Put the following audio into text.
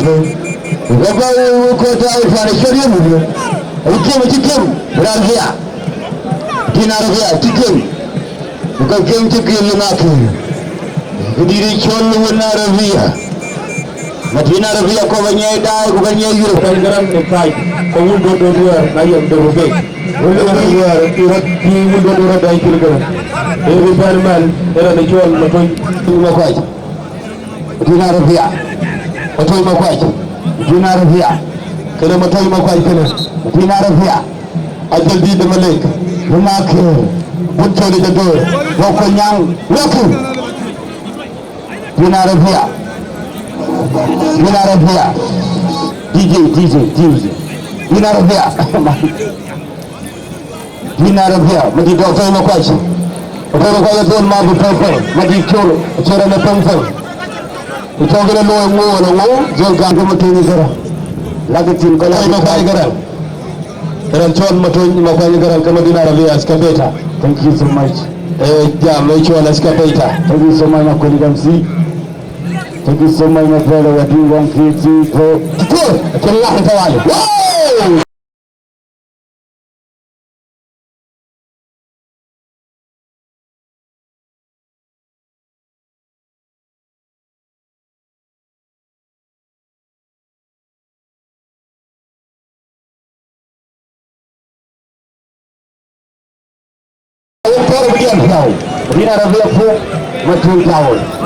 Baba uko taifa ni sheria mwe. Ukimu Brazil. Dinarvia tikem. Uko kem tikem naki. Diri chon Naravia. Madina Ravia ko banyai dai ko banyai yuro garam ne kai ko wundo do na yam do be wundo do turat ni wundo do dai kil garam e bi bar mal era ne chol ma toy ma kwaj Madina Ravia ma toy ma kwaj Madina Ravia kene ma toy ma kwaj kene Madina Ravia ajal di de malek rumak bunto de do ko nyang waku Madina Ravia Dinarvia DJ Dinarvia madi doktor mo kwachi okoro kwa zon ma bu pepe madi choro chora na pamsa utogere lo ngo zon ga ko mutuni gara lagatin ko la ko gara ran chon mutuni ma ko gara kama Dinarvia skabeta. Thank you so much jam lo chon skabeta. Thank you so much ko gamsi. Thank you so much, my brother. We're doing 1, 2, 3, 4. Good. Can you laugh at that? Whoa! Dinarvia po,